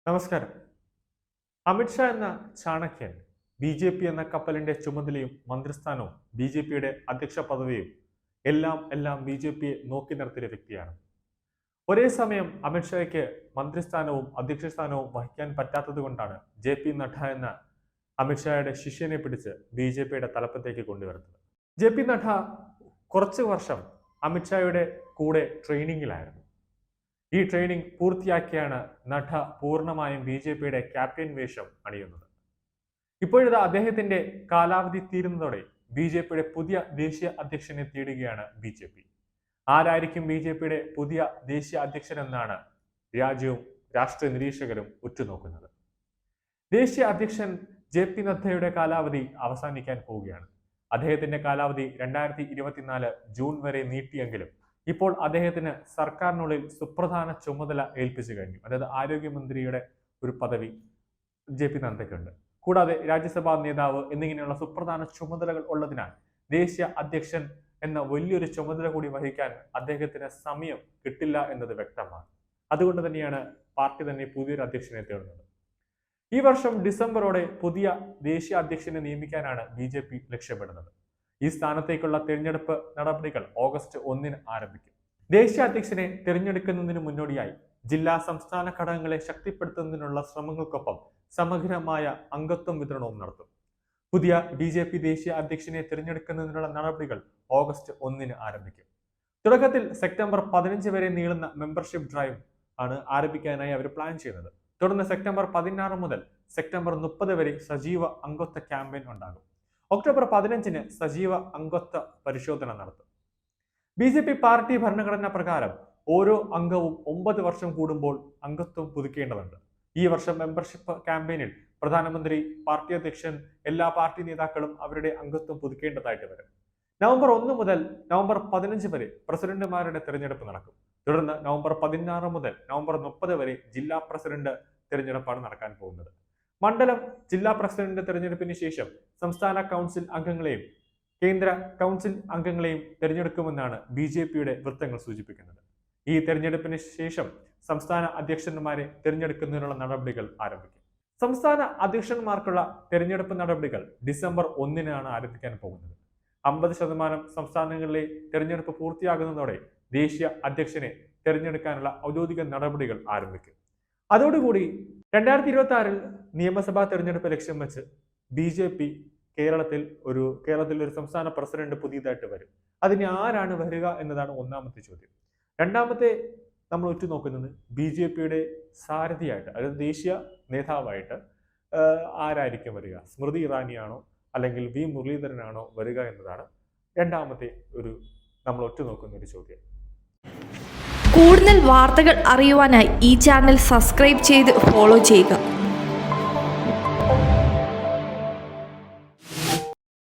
നമസ്കാരം. അമിത്ഷാ എന്ന ചാണക്യൻ ബി.ജെ.പി. എന്ന കപ്പലിന്റെ ചുമതലയും മന്ത്രിസ്ഥാനവും ബി.ജെ.പിയുടെ അധ്യക്ഷ പദവിയും എല്ലാം ബി.ജെ.പിയെ നോക്കി നിർത്തിയ വ്യക്തിയാണ്. ഒരേ സമയം അമിത്ഷായ്ക്ക് മന്ത്രിസ്ഥാനവും അധ്യക്ഷ സ്ഥാനവും വഹിക്കാൻ പറ്റാത്തത് കൊണ്ടാണ് ജെ.പി. നഡ്ഡ എന്ന അമിത്ഷായുടെ ശിഷ്യനെ പിടിച്ച് ബി.ജെ.പിയുടെ തലപ്പത്തേക്ക് കൊണ്ടുവരുന്നത്. ജെ.പി. നഡ്ഡ കുറച്ചു വർഷം അമിത്ഷായുടെ കൂടെ ട്രെയിനിങ്ങിലായിരുന്നു. ഈ ട്രെയിനിങ് പൂർത്തിയാക്കിയാണ് നഡ്ഡ പൂർണ്ണമായും ബി.ജെ.പിയുടെ ക്യാപ്റ്റൻ വേഷം അണിയുന്നത്. ഇപ്പോഴിത് അദ്ദേഹത്തിന്റെ കാലാവധി തീരുന്നതോടെ ബി.ജെ.പിയുടെ പുതിയ ദേശീയ അധ്യക്ഷനെ തേടുകയാണ് ബി.ജെ.പി. ആരായിരിക്കും ബി.ജെ.പിയുടെ പുതിയ ദേശീയ അധ്യക്ഷൻ എന്നാണ് രാജ്യവും രാഷ്ട്രീയ നിരീക്ഷകരും ഉറ്റുനോക്കുന്നത്. ദേശീയ അധ്യക്ഷൻ ജെ.പി. നദ്ദയുടെ കാലാവധി അവസാനിക്കാൻ പോവുകയാണ്. അദ്ദേഹത്തിന്റെ കാലാവധി 2024 ജൂൺ വരെ നീട്ടിയെങ്കിലും ഇപ്പോൾ അദ്ദേഹത്തിന് സർക്കാരിനുള്ളിൽ സുപ്രധാന ചുമതല ഏൽപ്പിച്ചു കഴിഞ്ഞു. അതായത് ആരോഗ്യമന്ത്രിയുടെ ഒരു പദവി ജെ.പി. നദ്ദയ്ക്കുണ്ട്. കൂടാതെ രാജ്യസഭാ നേതാവ് എന്നിങ്ങനെയുള്ള സുപ്രധാന ചുമതലകൾ ഉള്ളതിനാൽ ദേശീയ അധ്യക്ഷൻ എന്ന വലിയൊരു ചുമതല കൂടി വഹിക്കാൻ അദ്ദേഹത്തിന് സമയം കിട്ടില്ല എന്നത് വ്യക്തമാണ്. അതുകൊണ്ട് തന്നെയാണ് പാർട്ടി തന്നെ പുതിയൊരു അധ്യക്ഷനെ തേടുന്നത്. ഈ വർഷം ഡിസംബറോടെ പുതിയ ദേശീയ അധ്യക്ഷനെ നിയമിക്കാനാണ് ബി.ജെ.പി. ലക്ഷ്യമിടുന്നത്. ഈ സ്ഥാനത്തേക്കുള്ള തിരഞ്ഞെടുപ്പ് നടപടികൾ ഓഗസ്റ്റ് 1 ആരംഭിക്കും. ദേശീയ അധ്യക്ഷനെ തിരഞ്ഞെടുക്കുന്നതിന് മുന്നോടിയായി ജില്ലാ സംസ്ഥാന ഘടകങ്ങളെ ശക്തിപ്പെടുത്തുന്നതിനുള്ള ശ്രമങ്ങൾക്കൊപ്പം സമഗ്രമായ അംഗത്വം വിതരണവും നടത്തും. പുതിയ ബി.ജെ.പി. ദേശീയ അധ്യക്ഷനെ തിരഞ്ഞെടുക്കുന്നതിനുള്ള നടപടികൾ ഓഗസ്റ്റ് 1 ആരംഭിക്കും. തുടക്കത്തിൽ സെപ്റ്റംബർ 15 വരെ നീളുന്ന മെമ്പർഷിപ്പ് ഡ്രൈവ് ആണ് ആരംഭിക്കാനായി അവർ പ്ലാൻ ചെയ്യുന്നത്. തുടർന്ന് സെപ്റ്റംബർ 16 മുതൽ സെപ്റ്റംബർ 30 വരെ സജീവ അംഗത്വ ക്യാമ്പയിൻ ഉണ്ടാകും. ഒക്ടോബർ 15 സജീവ അംഗത്വ പരിശോധന നടത്തും. ബി.ജെ.പി. പാർട്ടി ഭരണഘടന പ്രകാരം ഓരോ അംഗവും 9 വർഷം കൂടുമ്പോൾ അംഗത്വം പുതുക്കേണ്ടതുണ്ട്. ഈ വർഷം മെമ്പർഷിപ്പ് ക്യാമ്പയിനിൽ പ്രധാനമന്ത്രി, പാർട്ടി അധ്യക്ഷൻ, എല്ലാ പാർട്ടി നേതാക്കളും അവരുടെ അംഗത്വം പുതുക്കേണ്ടതായിട്ട് വരും. നവംബർ 1 മുതൽ നവംബർ 15 വരെ പ്രസിഡന്റുമാരുടെ തിരഞ്ഞെടുപ്പ് നടക്കും. തുടർന്ന് നവംബർ 16 മുതൽ നവംബർ 30 വരെ ജില്ലാ പ്രസിഡന്റ് തിരഞ്ഞെടുപ്പാണ് നടക്കാൻ പോകുന്നത്. മണ്ഡലം ജില്ലാ പ്രസിഡന്റ് തിരഞ്ഞെടുപ്പിന് ശേഷം സംസ്ഥാന കൗൺസിൽ അംഗങ്ങളെയും കേന്ദ്ര കൗൺസിൽ അംഗങ്ങളെയും തിരഞ്ഞെടുക്കുമെന്നാണ് ബി.ജെ.പിയുടെ വൃത്തങ്ങൾ സൂചിപ്പിക്കുന്നത്. ഈ തിരഞ്ഞെടുപ്പിന് ശേഷം സംസ്ഥാന അധ്യക്ഷന്മാരെ തിരഞ്ഞെടുക്കുന്നതിനുള്ള നടപടികൾ ആരംഭിക്കും. സംസ്ഥാന അധ്യക്ഷന്മാർക്കുള്ള തിരഞ്ഞെടുപ്പ് നടപടികൾ ഡിസംബർ 1 ആരംഭിക്കാൻ പോകുന്നത്. 50% സംസ്ഥാനങ്ങളിലെ തിരഞ്ഞെടുപ്പ് പൂർത്തിയാകുന്നതോടെ ദേശീയ അധ്യക്ഷനെ തിരഞ്ഞെടുക്കാനുള്ള ഔദ്യോഗിക നടപടികൾ ആരംഭിക്കും. അതോടുകൂടി 2026 നിയമസഭാ തെരഞ്ഞെടുപ്പ് ലക്ഷ്യം വെച്ച് ബി.ജെ.പി. കേരളത്തിൽ ഒരു സംസ്ഥാന പ്രസിഡന്റ് പുതിയതായിട്ട് വരും. അതിന് ആരാണ് വരിക എന്നതാണ് ഒന്നാമത്തെ ചോദ്യം. രണ്ടാമത്തെ നമ്മൾ ഉറ്റുനോക്കുന്നത് ബി.ജെ.പിയുടെ സാരഥിയായിട്ട്, അതായത് ദേശീയ നേതാവായിട്ട് ആരായിരിക്കും വരിക? സ്മൃതി ഇറാനിയാണോ അല്ലെങ്കിൽ വി മുരളീധരനാണോ വരിക എന്നതാണ് രണ്ടാമത്തെ നമ്മൾ ഉറ്റുനോക്കുന്ന ഒരു ചോദ്യം. കൂടുതൽ വാർത്തകൾ അറിയുവാനായി ഈ ചാനൽ സബ്സ്ക്രൈബ് ചെയ്ത് ഫോളോ ചെയ്യുക.